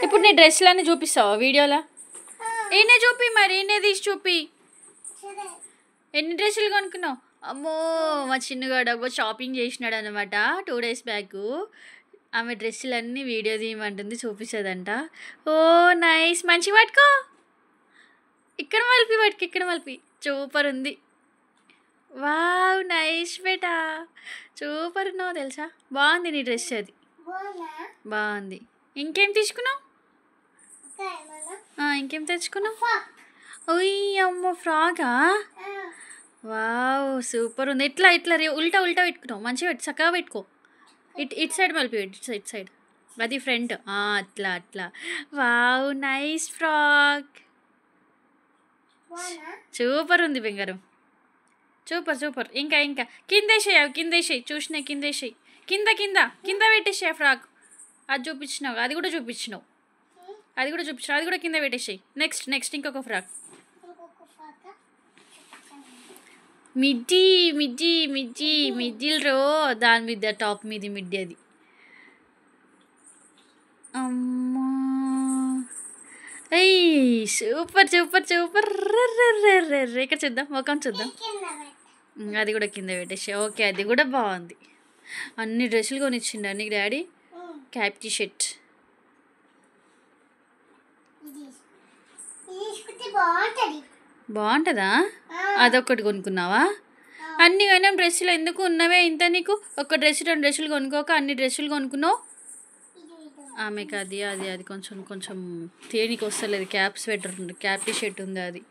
ఇప్పుడు నీ డ్రెస్లన్నీ చూపిస్తావా వీడియోలో? ఈయనే చూపి, మరి ఈయనే తీసి చూపి. ఎన్ని డ్రెస్సులు కొనుక్కున్నావు? అమ్మో, మా చిన్నగాడు షాపింగ్ చేసినాడు అనమాట 2 days బ్యాక్. ఆమె డ్రెస్సులన్నీ వీడియో తీయమంటుంది, చూపిస్తుందంట. ఓ నైస్, మంచి పట్టుకో. ఇక్కడ పట్టుకు, ఇక్కడ సూపర్ ఉంది. వావ్ నైస్ బేటా, సూపర్ ఉన్నావు తెలుసా. బాగుంది నీ డ్రెస్, అది బాగుంది. ఇంకేం తీసుకున్నావు? ఇంకేం తెచ్చుకున్నావు? అమ్మో, ఫ్రాకా? వావ్ సూపర్ ఉంది. ఇట్లా ఉల్టా పెట్టుకున్నావు, మంచిగా పెట్టు, చక్కగా పెట్టుకో. ఇటు సైడ్ మళ్ళీ ఇటు సైడ్ అది ఫ్రంట్. అట్లా. వావ్ నైస్ ఫ్రాక్, సూపర్ ఉంది బంగారం, సూపర్. ఇంకా కిందేసేయి చూసినా, కింద పెట్టేసేయి ఫ్రాక్. అది చూపించినావు, అది కూడా చూపించినావు, అది కూడా కింద పెట్టేసేయి. నెక్స్ట్ ఇంకొక ఫ్రాక్. మిడ్డీలు రో, దాని మీద టాప్ మీది మిడ్డీ అది. అమ్మా సూపర్. ఇక్కడ చూద్దాం, ముఖం చూద్దాం. అది కూడా కింద పెట్టేసి. ఓకే, అది కూడా బాగుంది. అన్ని డ్రెస్సులు కొనిచ్చిండు నీకు డాడీ. క్యాప్ టీ షర్ట్ బాగుంటుందా? అదొకటి కొనుక్కున్నావా? అన్ని కానీ డ్రెస్సులు ఎందుకు ఉన్నవే ఇంత నీకు? ఒక డ్రెస్ 2 డ్రెస్సులు కొనుక్కోక అన్ని డ్రెస్సులు కొనుక్కున్నావు. ఆమెకు అది కొంచెం తేనికి వస్తలేదు. క్యాప్ స్వెటర్ ఉంది, క్యాప్ టీ షర్ట్ ఉంది అది.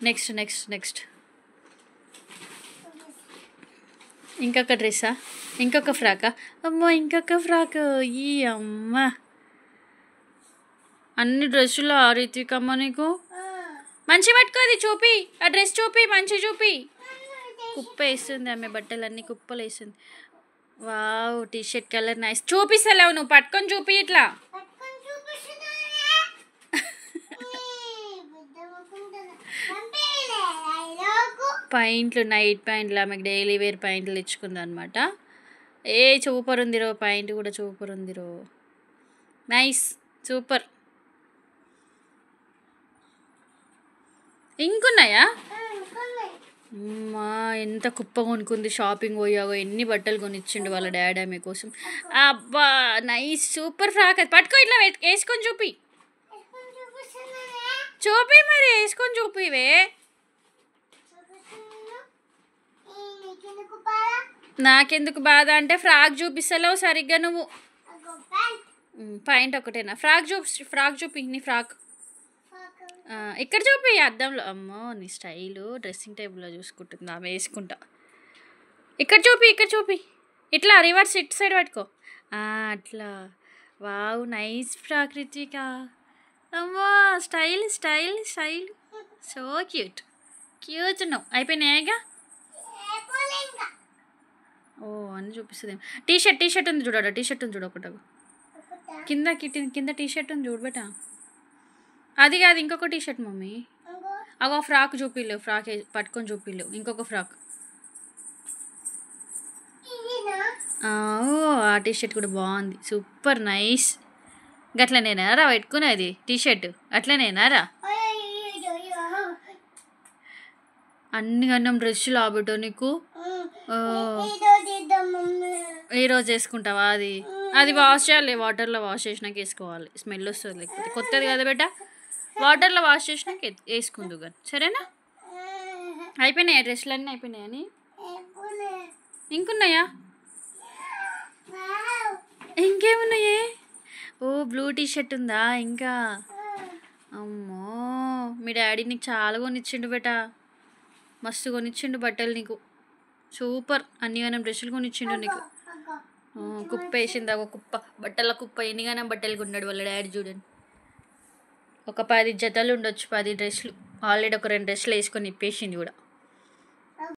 నెక్స్ట్ ఇంకొక డ్రెస్సా? ఇంకొక ఫ్రాకా? అమ్మో, ఇంకొక ఫ్రాక్. ఈ అమ్మ, అన్ని డ్రెస్సులు ఆ రీతికమ్మ నీకు. మంచి పట్టుకోది, చూపి ఆ డ్రెస్, చూపి మంచి చూపి. కుప్ప వేస్తుంది ఆమె, బట్టలన్నీ కుప్పలు వేస్తుంది. Wow, T shirt colour nice. చూపిస్తలేవు నువ్వు, పట్టుకొని చూపి ఇట్లా. పాయింట్లు, నైట్ పాయింట్లు, ఆమెకు డైలీ వేర్ పాయింట్లు తెచ్చుకుంది అనమాట. సూపర్ ఉంది రో, పాయింట్ కూడా సూపర్ ఉంది రో, నైస్ సూపర్. ఇంకున్నాయా? అమ్మా, ఎంత కుప్ప కొనుక్కుంది. షాపింగ్ పోయాగో ఎన్ని బట్టలు కొనిచ్చిండు వాళ్ళ డాడీ ఆమె కోసం. అబ్బా నైస్ సూపర్ ఫ్రాక్. అది పట్టుకో, ఇట్లా వేసుకొని చూపి మరి వేసుకొని చూపివే. నాకెందుకు బాధ అంటే, ఫ్రాక్ చూపిస్తలేవు సరిగ్గా నువ్వు. పాయింట్ ఒకటేనా? ఫ్రాక్ చూపి నీ ఫ్రాక్. ఇక్కడ చూపి అద్దంలో. అమ్మో, నీ స్టైలు డ్రెస్సింగ్ టేబుల్లో చూసుకుంటుంది ఆమె, వేసుకుంటా. ఇక్కడ చూపి ఇట్లా రివర్స్, ఇటు సైడ్ పట్టుకో. అట్లా. Wow nice frock Ritvika. అమ్మో, స్టైల్ సో క్యూట్ ఉన్నావు. అయిపోయినాయిగా. ఓ, అన్నీ చూపిస్తుంది. టీ షర్ట్ ఉంది చూడ, ఒకటి కింద టీ షర్ట్ ఉంది చూడు బేటా. అది కాదు, ఇంకొక టీ షర్ట్ మమ్మీ. అగో ఫ్రాక్ చూపిలేవు, ఫ్రాక్ పట్టుకొని చూపిలేవు. ఇంకొక ఫ్రాక్. ఆ టీ షర్ట్ కూడా బాగుంది, సూపర్ నైస్. గట్లనేనారా పెట్టుకునేది టీ షర్ట్? అట్లనేనారా? అన్ని అన్నం డ్రెస్సులు ఆబెట్టో నీకు. ఈరోజు వేసుకుంటావా? అది వాష్ చేయాలి, వాటర్లో వాష్ చేసినాక వేసుకోవాలి, స్మెల్ వస్తుంది. లేకపోతే కొత్తది కదా బేటా, వాటర్లో వాష్ చేసినాక వేసుకుందు కానీ, సరేనా? అయిపోయినాయా డ్రెస్సులు అన్నీ? అయిపోయినాయని ఇంకున్నాయా? ఇంకేమున్నాయే? ఓ, బ్లూ టీ షర్ట్ ఉందా ఇంకా? అమ్మో, మీ డాడీ నీకు చాలా కొనిచ్చిండు బేటా, మస్తు కొనిచ్చిండు బట్టలు నీకు, సూపర్. అన్నిగానం డ్రెస్సులు కొనిచ్చిండు నీకు. కుప్ప వేసింది, ఒక కుప్ప, బట్టల కుప్ప. ఎన్నిగానం బట్టలు కొన్నాడు వాళ్ళ డాడీ చూడండి. ఒక 10 జతలు ఉండొచ్చు, 10 డ్రెస్సులు. ఆల్రెడీ ఒక 2 డ్రెస్సులు వేసుకొని ఇప్పేసింది కూడా.